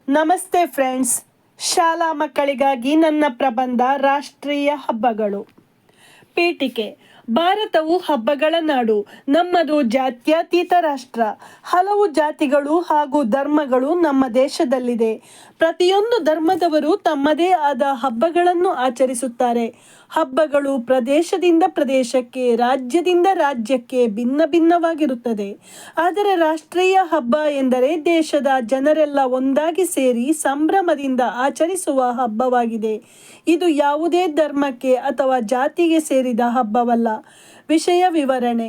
ನಮಸ್ತೆ ಫ್ರೆಂಡ್ಸ್, ಶಾಲಾ ಮಕ್ಕಳಿಗಾಗಿ ನನ್ನ ಪ್ರಬಂಧ ರಾಷ್ಟ್ರೀಯ ಹಬ್ಬಗಳು. ಪೀಠಿಕೆ. ಭಾರತವು ಹಬ್ಬಗಳ ನಾಡು. ನಮ್ಮದು ಜಾತ್ಯತೀತ ರಾಷ್ಟ್ರ. ಹಲವು ಜಾತಿಗಳು ಹಾಗೂ ಧರ್ಮಗಳು ನಮ್ಮ ದೇಶದಲ್ಲಿದೆ. ಪ್ರತಿಯೊಂದು ಧರ್ಮದವರು ತಮ್ಮದೇ ಆದ ಹಬ್ಬಗಳನ್ನು ಆಚರಿಸುತ್ತಾರೆ. ಹಬ್ಬಗಳು ಪ್ರದೇಶದಿಂದ ಪ್ರದೇಶಕ್ಕೆ, ರಾಜ್ಯದಿಂದ ರಾಜ್ಯಕ್ಕೆ ಭಿನ್ನ ಭಿನ್ನವಾಗಿರುತ್ತದೆ. ಆದರೆ ರಾಷ್ಟ್ರೀಯ ಹಬ್ಬ ಎಂದರೆ ದೇಶದ ಜನರೆಲ್ಲ ಒಂದಾಗಿ ಸೇರಿ ಸಂಭ್ರಮದಿಂದ ಆಚರಿಸುವ ಹಬ್ಬವಾಗಿದೆ. ಇದು ಯಾವುದೇ ಧರ್ಮಕ್ಕೆ ಅಥವಾ ಜಾತಿಗೆ ಸೇರಿದ ಹಬ್ಬವಲ್ಲ. ವಿಷಯ ವಿವರಣೆ.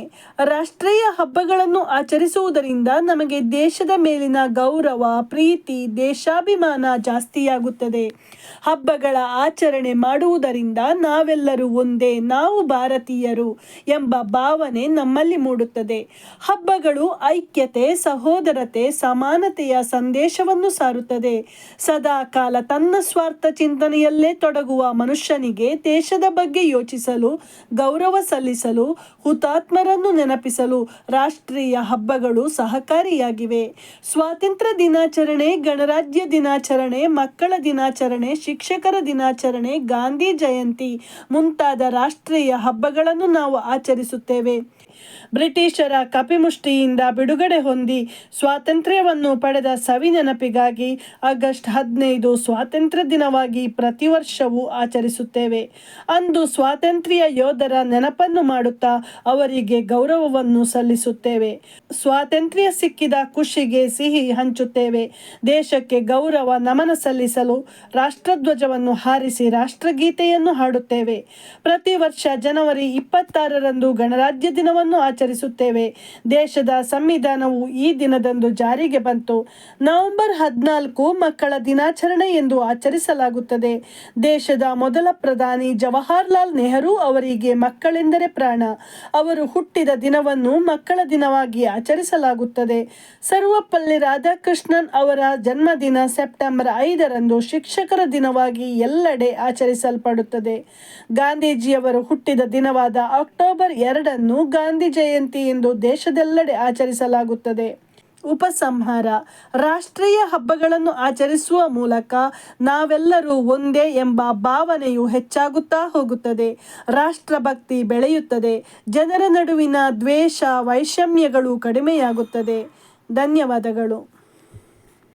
ರಾಷ್ಟ್ರೀಯ ಹಬ್ಬಗಳನ್ನು ಆಚರಿಸುವುದರಿಂದ ನಮಗೆ ದೇಶದ ಮೇಲಿನ ಗೌರವ, ಪ್ರೀತಿ, ದೇಶಾಭಿಮಾನ ಜಾಸ್ತಿಯಾಗುತ್ತದೆ. ಹಬ್ಬಗಳ ಆಚರಣೆ ಮಾಡುವುದರಿಂದ ನಾವೆಲ್ಲರೂ ಒಂದೇ, ನಾವು ಭಾರತೀಯರು ಎಂಬ ಭಾವನೆ ನಮ್ಮಲ್ಲಿ ಮೂಡುತ್ತದೆ. ಹಬ್ಬಗಳು ಐಕ್ಯತೆ, ಸಹೋದರತೆ, ಸಮಾನತೆಯ ಸಂದೇಶವನ್ನು ಸಾರುತ್ತದೆ. ಸದಾ ಕಾಲ ತನ್ನ ಸ್ವಾರ್ಥ ಚಿಂತನೆಯಲ್ಲೇ ತೊಡಗುವ ಮನುಷ್ಯನಿಗೆ ದೇಶದ ಬಗ್ಗೆ ಯೋಚಿಸಲು, ಗೌರವ ಸಲ್ಲಿಸಲು, ಹುತಾತ್ಮರನ್ನು ನೆನಪಿಸಲು ರಾಷ್ಟ್ರೀಯ ಹಬ್ಬಗಳು ಸಹಕಾರಿಯಾಗಿವೆ. ಸ್ವಾತಂತ್ರ್ಯ ದಿನಾಚರಣೆ, ಗಣರಾಜ್ಯ ದಿನಾಚರಣೆ, ಮಕ್ಕಳ ದಿನಾಚರಣೆ, ಶಿಕ್ಷಕರ ದಿನಾಚರಣೆ, ಗಾಂಧಿ ಜಯಂತಿ ಮುಂತಾದ ರಾಷ್ಟ್ರೀಯ ಹಬ್ಬಗಳನ್ನು ನಾವು ಆಚರಿಸುತ್ತೇವೆ. ಬ್ರಿಟಿಷರ ಕಪಿಮುಷ್ಟಿಯಿಂದ ಬಿಡುಗಡೆ ಹೊಂದಿ ಸ್ವಾತಂತ್ರ್ಯವನ್ನು ಪಡೆದ ಸವಿ ನೆನಪಿಗಾಗಿ ಆಗಸ್ಟ್ 15 ಸ್ವಾತಂತ್ರ್ಯ ದಿನವಾಗಿ ಪ್ರತಿ ವರ್ಷವೂ ಆಚರಿಸುತ್ತೇವೆ. ಅಂದು ಸ್ವಾತಂತ್ರ್ಯ ಯೋಧರ ನೆನಪನ್ನು ಮಾಡುತ್ತಾ ಅವರಿಗೆ ಗೌರವವನ್ನು ಸಲ್ಲಿಸುತ್ತೇವೆ. ಸ್ವಾತಂತ್ರ್ಯ ಸಿಕ್ಕಿದ ಖುಷಿಗೆ ಸಿಹಿ ಹಂಚುತ್ತೇವೆ. ದೇಶಕ್ಕೆ ಗೌರವ ನಮನ ಸಲ್ಲಿಸಲು ರಾಷ್ಟ್ರಧ್ವಜವನ್ನು ಹಾರಿಸಿ ರಾಷ್ಟ್ರಗೀತೆಯನ್ನು ಹಾಡುತ್ತೇವೆ. ಪ್ರತಿ ವರ್ಷ ಜನವರಿ 26ರಂದು ಗಣರಾಜ್ಯ ದಿನವನ್ನು ಆಚರಿಸುತ್ತೇವೆ. ದೇಶದ ಸಂವಿಧಾನವು ಈ ದಿನದಂದು ಜಾರಿಗೆ ಬಂತು. ನವೆಂಬರ್ 14 ಮಕ್ಕಳ ದಿನಾಚರಣೆ ಎಂದು ಆಚರಿಸಲಾಗುತ್ತದೆ. ದೇಶದ ಮೊದಲ ಪ್ರಧಾನಿ ಜವಾಹರ್ಲಾಲ್ ನೆಹರು ಅವರಿಗೆ ಮಕ್ಕಳೆಂದರೆ ಪ್ರಾಣ. ಅವರು ಹುಟ್ಟಿದ ದಿನವನ್ನು ಮಕ್ಕಳ ದಿನವಾಗಿ ಆಚರಿಸಲಾಗುತ್ತದೆ. ಸರ್ವಪಲ್ಲಿ ರಾಧಾಕೃಷ್ಣನ್ ಅವರ ಜನ್ಮದಿನ ಸೆಪ್ಟೆಂಬರ್ 5ರಂದು ಶಿಕ್ಷಕರ ದಿನವಾಗಿ ಎಲ್ಲೆಡೆ ಆಚರಿಸಲ್ಪಡುತ್ತದೆ. ಗಾಂಧೀಜಿಯವರು ಹುಟ್ಟಿದ ದಿನವಾದ ಅಕ್ಟೋಬರ್ 2ನ್ನು ಗಾಂಧಿ ಜಯಂತಿ ಎಂದು ದೇಶದೆಲ್ಲೆಡೆ ಆಚರಿಸಲಾಗುತ್ತದೆ. ಉಪಸಂಹಾರ. ರಾಷ್ಟ್ರೀಯ ಹಬ್ಬಗಳನ್ನು ಆಚರಿಸುವ ಮೂಲಕ ನಾವೆಲ್ಲರೂ ಒಂದೇ ಎಂಬ ಭಾವನೆಯು ಹೆಚ್ಚಾಗುತ್ತಾ ಹೋಗುತ್ತದೆ. ರಾಷ್ಟ್ರಭಕ್ತಿ ಬೆಳೆಯುತ್ತದೆ. ಜನರ ನಡುವಿನ ದ್ವೇಷ, ವೈಷಮ್ಯಗಳು ಕಡಿಮೆಯಾಗುತ್ತದೆ. ಧನ್ಯವಾದಗಳು.